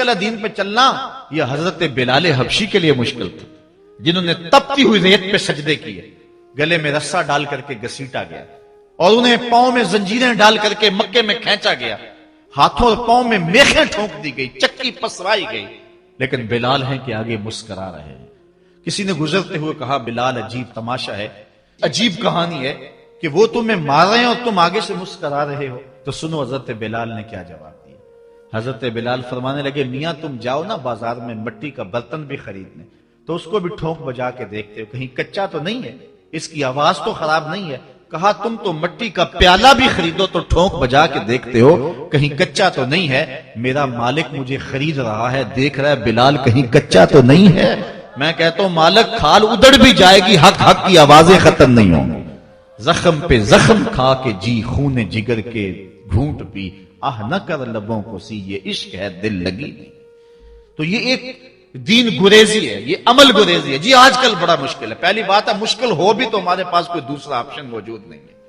مشکل ہے دین پہ چلنا، یہ حضرت بلال حبشی کے لیے مشکل تھا، جنہوں نے تپتی ہوئی ریت پہ سجدے کیے، گلے میں رسا ڈال کر کے گھسیٹا گیا، اور انہیں پاؤں میں زنجیریں ڈال کر کے مکے میں کھینچا گیا، ہاتھوں اور پاؤں میں میخیں ٹھونک دی گئی، چکی پسرائی گئی، لیکن بلال ہیں کہ آگے مسکرا رہے ہیں۔ کسی نے گزرتے ہوئے کہا بلال عجیب تماشا ہے، عجیب کہانی ہے کہ وہ تمہیں مار رہے ہیں اور تم آگے سے مسکرا رہے ہو۔ تو سنو حضرت بلال نے کیا جواب دیا۔ حضرت بلال فرمانے لگے میاں تم جاؤ نا بازار میں مٹی کا برتن بھی خریدنے، تو اس کو بھی ٹھونک بجا کے دیکھتے ہو کہیں کچا تو نہیں ہے، اس کی آواز تو خراب نہیں ہے۔ کہا تم تو مٹی کا پیالہ بھی خریدو تو ٹھونک بجا کے دیکھتے ہو کہیں کچا تو نہیں ہے، میرا مالک مجھے خرید رہا ہے، دیکھ رہا ہے بلال کہیں کچا تو نہیں ہے۔ میں کہتا ہوں مالک کھال ادڑ بھی جائے گی، حق حق کی آوازیں ختم نہیں ہوں گی۔ زخم پہ زخم کھا کے جی خون جگر کے گھونٹ پی، آہ نہ کر لبوں کو سی یہ عشق ہے دل لگی نہیں۔ تو یہ ایک دین گریزی ہے، یہ عمل گریزی ہے۔ جی آج کل بڑا مشکل ہے، پہلی بات ہے مشکل ہو بھی تو ہمارے پاس کوئی دوسرا آپشن موجود نہیں ہے۔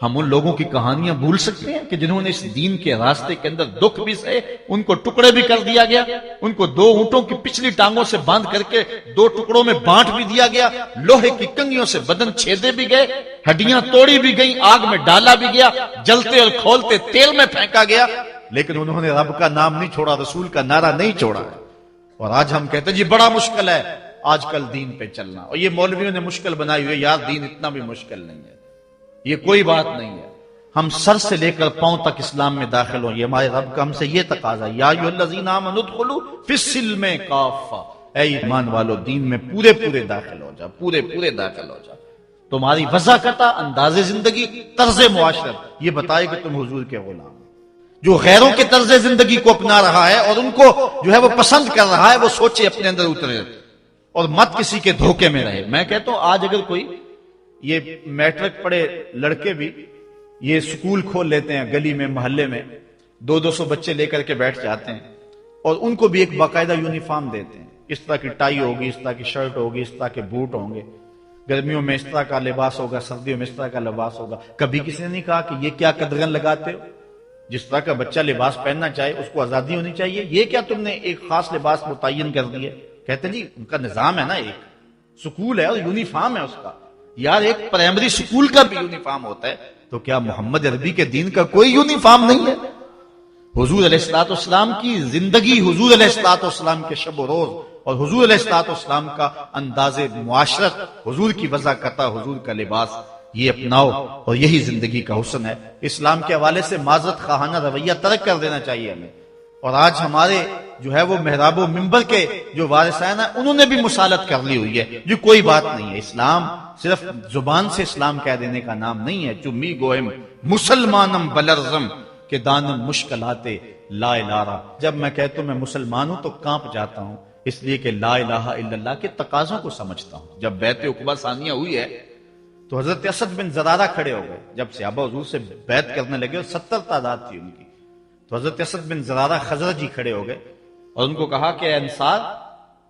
ہم ان لوگوں کی کہانیاں بھول سکتے ہیں کہ جنہوں نے اس دین کے راستے کے اندر دکھ بھی سہے، ان کو ٹکڑے بھی کر دیا گیا، ان کو 2 اونٹوں کی پچھلی ٹانگوں سے باندھ کر کے 2 ٹکڑوں میں بانٹ بھی دیا گیا، لوہے کی کنگھیوں سے بدن چھیدے بھی گئے، ہڈیاں توڑی بھی گئیں، آگ میں ڈالا بھی گیا، جلتے اور کھولتے تیل میں پھینکا گیا، لیکن انہوں نے رب کا نام نہیں چھوڑا، رسول کا نعرہ نہیں چھوڑا۔ اور آج ہم کہتے ہیں جی بڑا مشکل ہے آج کل دین پہ چلنا، اور یہ مولویوں نے مشکل بنائی ہوئی ہے، یار دین اتنا بھی مشکل نہیں ہے، یہ کوئی بات نہیں ہے۔ ہم سر سے لے کر پاؤں تک اسلام میں داخل ہوں، یہ ہمارے رب کا ہم سے یہ تقاضا، یا ایھا الذین آمنوا ادخلوا فی السلم کافہ، اے ایمان والو دین میں پورے پورے داخل ہو جا، پورے پورے داخل ہو جا۔ تمہاری وضاحت، انداز زندگی، طرز معاشرت یہ بتائے کہ تم حضور کے غلام۔ جو غیروں کے طرز زندگی کو اپنا رہا ہے اور ان کو جو ہے وہ پسند کر رہا ہے، وہ سوچے اپنے اندر اترے اور مت کسی کے دھوکے میں رہے۔ میں کہتا ہوں آج اگر کوئی یہ میٹرک پڑھے لڑکے بھی یہ سکول کھول لیتے ہیں گلی میں محلے میں، 200 بچے لے کر کے بیٹھ جاتے ہیں اور ان کو بھی ایک باقاعدہ یونیفارم دیتے ہیں، اس طرح کی ٹائی ہوگی، اس طرح کی شرٹ ہوگی، اس طرح کے بوٹ ہوں گے، گرمیوں میں اس طرح کا لباس ہوگا، سردیوں میں اس طرح کا لباس ہوگا۔ کبھی کسی نے نہیں کہا کہ یہ کیا قدغن لگاتے ہو؟ جس طرح کا بچہ لباس پہننا چاہے اس کو آزادی ہونی چاہیے، یہ کیا تم نے ایک خاص لباس متعین کر دی ہے؟ کہتے ہیں جی ان کا نظام ہے نا، ایک سکول ہے اور یونیفارم ہے اس کا۔ یار ایک پرائمری سکول کا بھی یونیفارم ہوتا ہے، تو کیا محمد عربی کے دین کا کوئی یونیفارم نہیں ہے؟ حضور علیہ الصلوۃ والسلام کی زندگی، حضور علیہ الصلوۃ والسلام کے شب و روز اور حضور علیہ الصلوۃ والسلام کا انداز معاشرت، حضور کی وضاحت، حضور کا لباس، یہ اپناؤ اور یہی زندگی کا حسن ہے۔ اسلام کے حوالے سے معذرت خواہانہ رویہ ترک کر دینا چاہیے ہمیں۔ اور آج ہمارے جو ہے وہ محراب و منبر کے جو وارثین ہیں انہوں نے بھی مسالت کر لی ہوئی ہے، جو کوئی بات نہیں ہے۔ اسلام صرف زبان سے اسلام کہہ دینے کا نام نہیں ہے۔ چمی گوہم مسلمانم بلرزم کہ دانم مشکلات لا الہ۔ جب میں کہتا ہوں میں مسلمان ہوں تو کانپ جاتا ہوں، اس لیے کہ لا الہ الا اللہ کے تقاضوں کو سمجھتا ہوں۔ جب بیعت عقبہ ثانیہ ہوئی ہے تو حضرت اسد بن زرارہ کھڑے ہو گئے، جب صحابہ حضور سے بیعت کرنے لگے اور 70 تعداد تھی ان کی، تو حضرت اسد بن زرارہ خزرجی کھڑے ہو گئے اور ان کو کہا کہ اے انصار،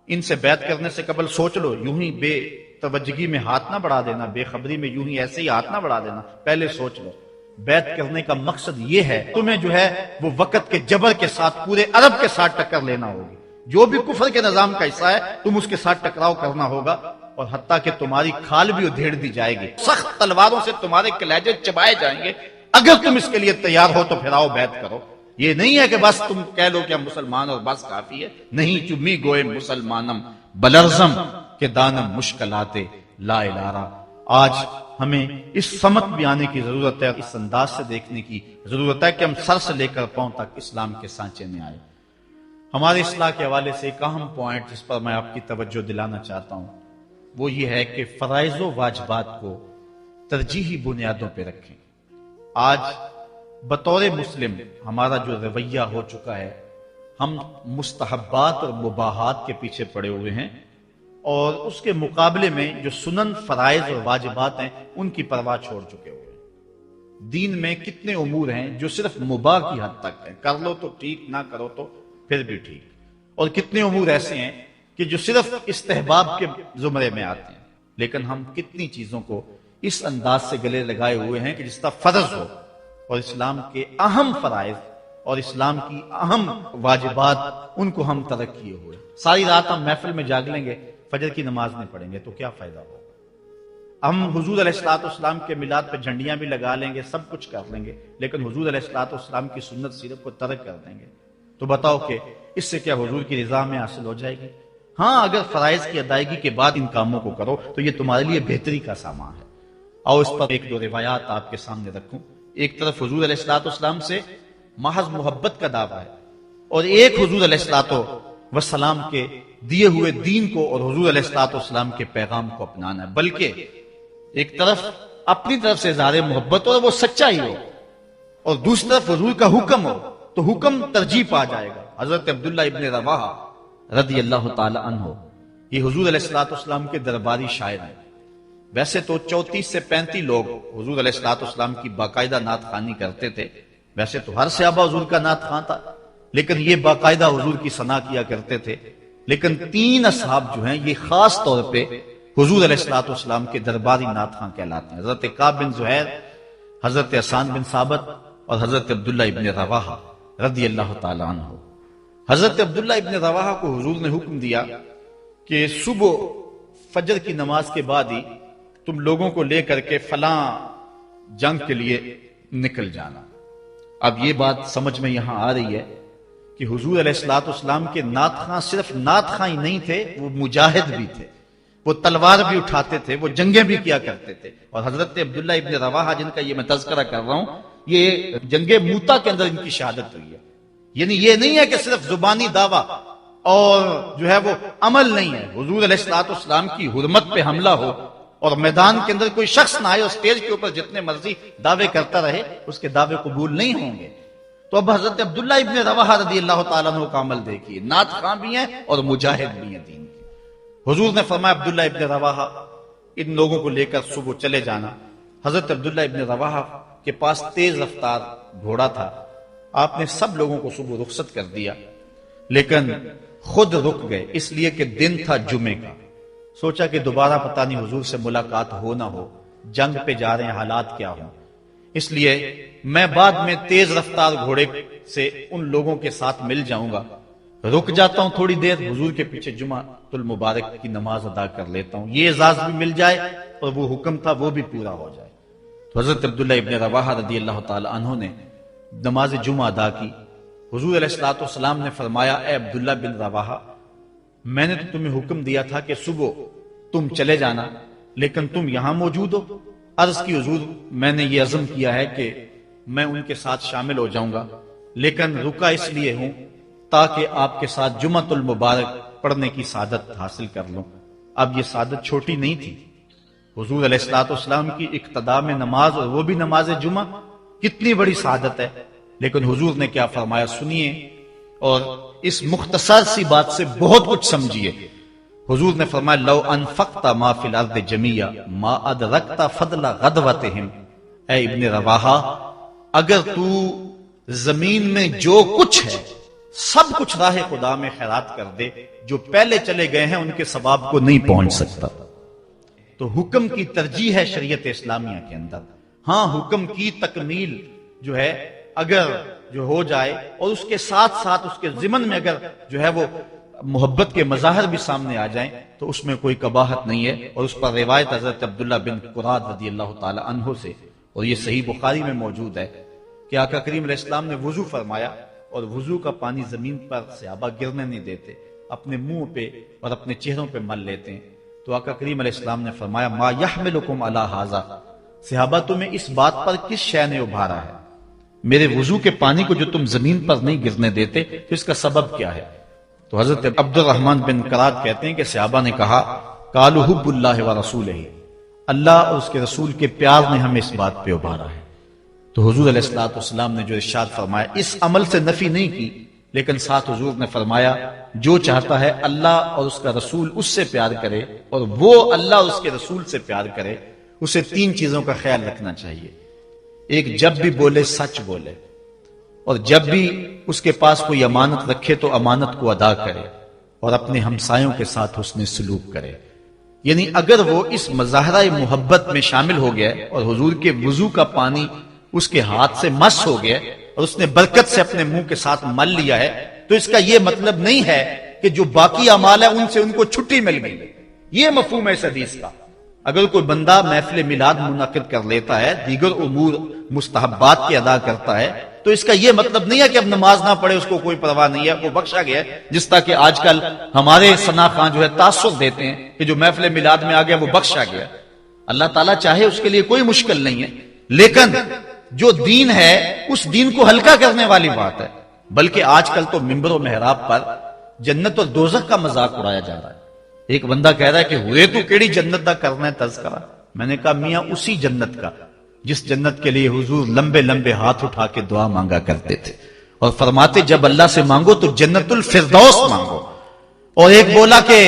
ان سے بیعت کرنے سے قبل سوچ لو، یوں ہی بے توجہی میں ہاتھ نہ بڑھا دینا، بے خبری میں یوں ہی ایسے ہی ہاتھ نہ بڑھا دینا، پہلے سوچ لو۔ بیعت کرنے کا مقصد یہ ہے تمہیں جو ہے وہ وقت کے جبر کے ساتھ پورے عرب کے ساتھ ٹکر لینا ہوگی، جو بھی کفر کے نظام کا حصہ ہے تم اس کے ساتھ ٹکراؤ کرنا ہوگا، اور حتیٰ کہ تمہاری کھال بھی ادھیڑ دی جائے گی، سخت تلواروں سے تمہارے کلیجے چبائے جائیں گے، اگر تم اس کے لیے تیار ہو تو پھر آؤ بیعت کرو۔ یہ نہیں ہے کہ بس تم کہہ لو کہ ہم مسلمان اور بس کافی ہے، نہیں۔ چمی گوئے مسلمانم بلرزم کہ دانم مشکلات لا الہ۔ آج ہمیں اس سمت بھی آنے کی ضرورت ہے، اس انداز سے دیکھنے کی ضرورت ہے کہ ہم سر سے لے کر پاؤں تک اسلام کے سانچے میں آئے۔ ہمارے اصلاح کے حوالے سے ایک اہم پوائنٹ جس پر میں آپ کی توجہ دلانا چاہتا ہوں وہ یہ ہے کہ فرائض و واجبات کو ترجیحی بنیادوں پہ رکھیں۔ آج بطور مسلم ہمارا جو رویہ ہو چکا ہے، ہم مستحبات اور مباحات کے پیچھے پڑے ہوئے ہیں، اور اس کے مقابلے میں جو سنن، فرائض اور واجبات ہیں ان کی پرواہ چھوڑ چکے ہوئے ہیں۔ دین میں کتنے امور ہیں جو صرف مباح کی حد تک ہیں، کر لو تو ٹھیک، نہ کرو تو پھر بھی ٹھیک، اور کتنے امور ایسے ہیں کہ جو صرف استحباب کے زمرے میں آتے ہیں۔ لیکن ہم کتنی چیزوں کو اس انداز سے گلے لگائے ہوئے ہیں کہ جس کا فرض ہو، اور اسلام کے اہم فرائض اور اسلام کی اہم واجبات ان کو ہم ترک کیے ہوئے، ساری رات ہم محفل میں جاگ لیں گے، فجر کی نماز نہیں پڑھیں گے تو کیا فائدہ ہوگا؟ ہم حضور علیہ الصلوۃ والسلام کے میلاد پہ جھنڈیاں بھی لگا لیں گے، سب کچھ کر لیں گے، لیکن حضور علیہ الصلوۃ والسلام کی سنت سیرت کو ترک کر دیں گے، تو بتاؤ کہ اس سے کیا حضور کی رضا میں حاصل ہو جائے گی؟ ہاں، اگر فرائض کی ادائیگی کے بعد ان کاموں کو کرو تو یہ تمہارے لیے بہتری کا سامان ہے۔ آؤ اس پر ایک دو روایات آپ کے سامنے رکھوں۔ ایک طرف حضور علیہ الصلوۃ والسلام سے محض محبت کا دعویٰ ہے، اور ایک حضور علیہ الصلوۃ والسلام کے دیے ہوئے دین کو اور حضور علیہ الصلوۃ والسلام کے پیغام کو اپنانا ہے، بلکہ ایک طرف اپنی طرف سے اظہار محبت ہو اور وہ سچائی ہو، اور دوسری طرف حضور کا حکم ہو تو حکم ترجیح پا جائے گا۔ حضرت عبداللہ ابن رواحہ رضی اللہ تعالی عنہ یہ حضور علیہ الصلوۃ والسلام کے درباری شاعر ہیں۔ ویسے تو 34 سے 35 لوگ حضور علیہ الصلوۃ والسلام کی باقاعدہ نعت خوانی کرتے تھے، ویسے تو ہر صحابہ حضور کا نعت خواں تھا، لیکن یہ باقاعدہ حضور کی ثنا کیا کرتے تھے۔ لیکن 3 اصحاب جو ہیں یہ خاص طور پہ حضور علیہ الصلوۃ والسلام کے درباری نعت خواں کہلاتے ہیں، حضرت کعب بن زہیر، حضرت حسان بن ثابت اور حضرت عبداللہ ابن رواحہ رضی اللہ تعالی عنہ۔ حضرت عبداللہ ابن رواحہ کو حضور نے حکم دیا کہ صبح فجر کی نماز کے بعد ہی تم لوگوں کو لے کر کے فلاں جنگ کے لیے نکل جانا۔ اب یہ بات سمجھ میں یہاں آ رہی ہے کہ حضور علیہ الصلوۃ والسلام کے نعت خواں صرف نعت خواں ہی نہیں تھے، وہ مجاہد بھی تھے، وہ تلوار بھی اٹھاتے تھے، وہ جنگیں بھی کیا کرتے تھے۔ اور حضرت عبداللہ ابن رواحہ جن کا یہ میں تذکرہ کر رہا ہوں، یہ جنگ موتا کے اندر ان کی شہادت ہوئی ہے۔ یعنی یہ نہیں ہے کہ صرف زبانی دعویٰ اور جو ہے وہ عمل نہیں ہے، حضور علیہ الصلوۃ والسلام کی حرمت پہ حملہ ہو اور میدان کے اندر کوئی شخص نہ آئے اور سٹیج کے اوپر جتنے مرضی دعوے کرتا رہے، اس کے دعوے قبول نہیں ہوں گے۔ تو اب حضرت عبداللہ ابن رواحہ رضی اللہ تعالیٰ عنہ کا عمل دیکھیے، نعت خواں بھی ہیں اور مجاہد بھی ہیں دین کے۔ حضور نے فرمایا عبداللہ ابن رواحہ ان لوگوں کو لے کر صبح چلے جانا۔ حضرت عبداللہ ابن رواحہ کے پاس تیز رفتار گھوڑا تھا، آپ نے سب لوگوں کو صبح رخصت کر دیا، لیکن خود رک گئے، اس لیے کہ دن تھا جمعے کا۔ سوچا کہ دوبارہ پتہ نہیں حضور سے ملاقات ہو نہ ہو، جنگ پہ جا رہے ہیں، حالات کیا ہوں، اس لیے میں بعد میں تیز رفتار گھوڑے سے ان لوگوں کے ساتھ مل جاؤں گا، رک جاتا ہوں تھوڑی دیر، حضور کے پیچھے جمعہ المبارک کی نماز ادا کر لیتا ہوں، یہ اعزاز بھی مل جائے اور وہ حکم تھا وہ بھی پورا ہو جائے۔ تو حضرت عبداللہ ابن رواحہ رضی اللہ تعالی عنہ نے نماز جمعہ ادا کی۔ حضور علیہ الصلوۃ والسلام نے فرمایا، اے عبداللہ بن رواحہ، میں نے تو تمہیں حکم دیا تھا کہ صبح تم چلے جانا، لیکن تم یہاں موجود ہو۔ عرض کی حضور میں نے یہ عزم کیا ہے کہ میں ان کے ساتھ شامل ہو جاؤں گا، لیکن رکا اس لیے ہوں تاکہ آپ کے ساتھ جمعہ المبارک پڑھنے کی سعادت حاصل کر لوں۔ اب یہ سعادت چھوٹی نہیں تھی، حضور علیہ الصلوۃ والسلام کی اقتداء میں نماز، اور وہ بھی نماز جمعہ، کتنی بڑی سعادت ہے۔ لیکن حضور نے کیا فرمایا سنیے، اور اس مختصر سی بات سے بہت کچھ سمجھیے۔ حضور نے فرمایا لو انفقت ما فی الارض جمیعا ما ادرکت فضل غدوتہم، اے ابن رواحہ اگر تو زمین میں جو کچھ ہے سب کچھ راہ خدا میں خیرات کر دے، جو پہلے چلے گئے ہیں ان کے ثواب کو نہیں پہنچ سکتا۔ تو حکم کی ترجیح ہے شریعت اسلامیہ کے اندر۔ ہاں، حکم کی تکمیل جو ہے اگر جو ہو جائے اور اس کے ساتھ ساتھ اس کے ضمن میں اگر جو ہے وہ محبت کے مظاہر بھی سامنے آ جائیں تو اس میں کوئی قباحت نہیں ہے۔ اور اس پر روایت حضرت عبداللہ بن قراد رضی اللہ تعالی عنہ سے، اور یہ صحیح بخاری میں موجود ہے، کہ آقا کریم علیہ السلام نے وضو فرمایا اور وضو کا پانی زمین پر صحابہ گرنے نہیں دیتے، اپنے منہ پہ اور اپنے چہروں پہ مل لیتے ہیں۔ تو آقا کریم علیہ السلام نے فرمایا ما یحملکم علی ھذا، صحابہ تمہیں اس بات پر کس شے نے ابھارا ہے؟ میرے وضو کے پانی کو جو تم زمین پر نہیں گرنے دیتے، تو اس کا سبب کیا ہے؟ تو حضرت عبد الرحمن بن قراد کہتے ہیں کہ صحابہ نے کہا قالوا حب اللہ ورسولہ، اللہ اور اس کے رسول کے پیار نے ہمیں اس بات پہ ابھارا ہے۔ تو حضور علیہ الصلوۃ والسلام نے جو ارشاد فرمایا، اس عمل سے نفی نہیں کی، لیکن ساتھ حضور نے فرمایا جو چاہتا ہے اللہ اور اس کا رسول اس سے پیار کرے اور وہ اللہ اور اس کے رسول سے پیار کرے، اسے 3 چیزوں کا خیال رکھنا چاہیے۔ ایک، جب بھی بولے سچ بولے، اور جب بھی اس کے پاس کوئی امانت رکھے تو امانت کو ادا کرے، اور اپنے ہمسایوں کے ساتھ حسن سلوک کرے۔ یعنی اگر وہ اس مظاہرہ محبت میں شامل ہو گیا اور حضور کے وضو کا پانی اس کے ہاتھ سے مس ہو گیا اور اس نے برکت سے اپنے منہ کے ساتھ مل لیا ہے، تو اس کا یہ مطلب نہیں ہے کہ جو باقی اعمال ہے ان سے ان کو چھٹی مل گئی۔ یہ مفہوم ہے اس حدیث کا۔ اگر کوئی بندہ محفل میلاد منعقد کر لیتا ہے، دیگر امور مستحبات کی ادا کرتا ہے، تو اس کا یہ مطلب نہیں ہے کہ اب نماز نہ پڑھے، اس کو کوئی پرواہ نہیں ہے، وہ بخشا گیا ہے۔ جس طرح کہ آج کل ہمارے ثنا خان جو ہے تاثر دیتے ہیں کہ جو محفل میلاد میں آ گیا وہ بخشا گیا۔ اللہ تعالیٰ چاہے اس کے لیے کوئی مشکل نہیں ہے، لیکن جو دین ہے اس دین کو ہلکا کرنے والی بات ہے۔ بلکہ آج کل تو ممبر و محراب پر جنت اور دوزخ کا مذاق اڑایا جا رہا ہے۔ ایک بندہ کہہ رہا ہے کہ ہوئے تو کیڑی جنت دا کرنا ہے تذکرہ۔ میں نے کہا میاں اسی جنت کا جس جنت کے لیے حضور لمبے لمبے ہاتھ اٹھا کے دعا مانگا کرتے تھے، اور فرماتے جب اللہ سے مانگو تو جنت الفردوس مانگو۔ اور ایک بولا کہ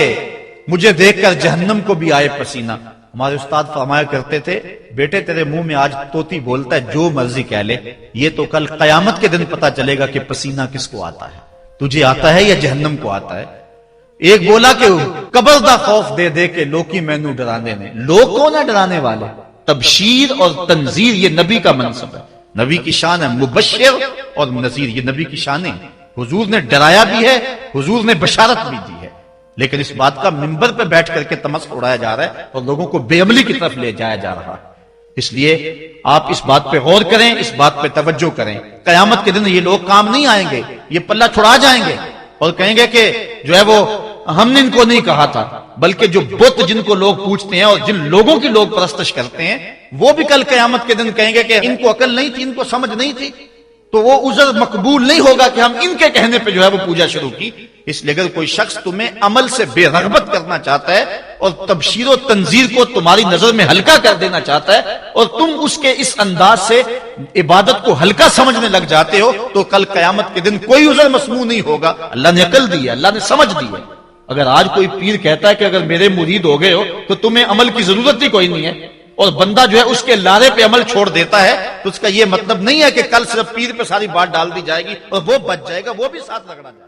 مجھے دیکھ کر جہنم کو بھی آئے پسینہ۔ ہمارے استاد فرمایا کرتے تھے بیٹے تیرے منہ میں آج طوطی بولتا ہے جو مرضی کہہ لے، یہ تو کل قیامت کے دن پتا چلے گا کہ پسینہ کس کو آتا ہے، تجھے آتا ہے یا جہنم کو آتا ہے۔ ایک بولا کہ قبر دا خوف دے دے کے لوکی مینوں ڈرانے نے۔ لوگ کون ہے ڈرانے والے؟ تبشیر اور تنذیر یہ نبی کا منصب ہے، نبی کی شان ہے۔ مبشر اور نذیر یہ نبی کی شانیں ہیں۔ حضور نے ڈرایا بھی ہے، حضور نے بشارت بھی دی ہے، لیکن اس بات کا منبر پہ بیٹھ کر کے تمسخر اڑایا جا رہا ہے اور لوگوں کو بے عملی کی طرف لے جایا جا رہا ہے۔ اس لیے آپ اس بات پہ غور کریں، اس بات پہ توجہ کریں۔ قیامت کے دن یہ لوگ کام نہیں آئیں گے، یہ پلہ چھڑا جائیں گے اور کہیں گے کہ جو ہے وہ ہم نے ان کو نہیں کہا تھا، بلکہ جو بت جن کو لوگ پوچھتے ہیں اور جن لوگوں کی لوگ پرستش کرتے ہیں وہ بھی کل قیامت کے دن کہیں گے کہ ان کو عقل نہیں تھی، ان کو سمجھ نہیں تھی، تو وہ عذر مقبول نہیں ہوگا کہ ہم ان کے کہنے پہ جو ہے وہ پوجا شروع کی۔ اس لیے اگر کوئی شخص تمہیں عمل سے بے رغبت کرنا چاہتا ہے اور تبشیر و تنذیر کو تمہاری نظر میں ہلکا کر دینا چاہتا ہے اور تم اس کے اس انداز سے عبادت کو ہلکا سمجھنے لگ جاتے ہو، تو کل قیامت کے دن کوئی عذر مسموع نہیں ہوگا۔ اللہ نے عقل دی ہے، اللہ نے سمجھ دی ہے۔ اگر آج کوئی پیر کہتا ہے کہ اگر میرے مرید ہو گئے ہو تو تمہیں عمل کی ضرورت ہی کوئی نہیں ہے، اور بندہ جو ہے اس کے لارے پہ عمل چھوڑ دیتا ہے، تو اس کا یہ مطلب نہیں ہے کہ کل صرف پیر پہ ساری بات ڈال دی جائے گی اور وہ بچ جائے گا، وہ بھی ساتھ رگڑا جائے گا۔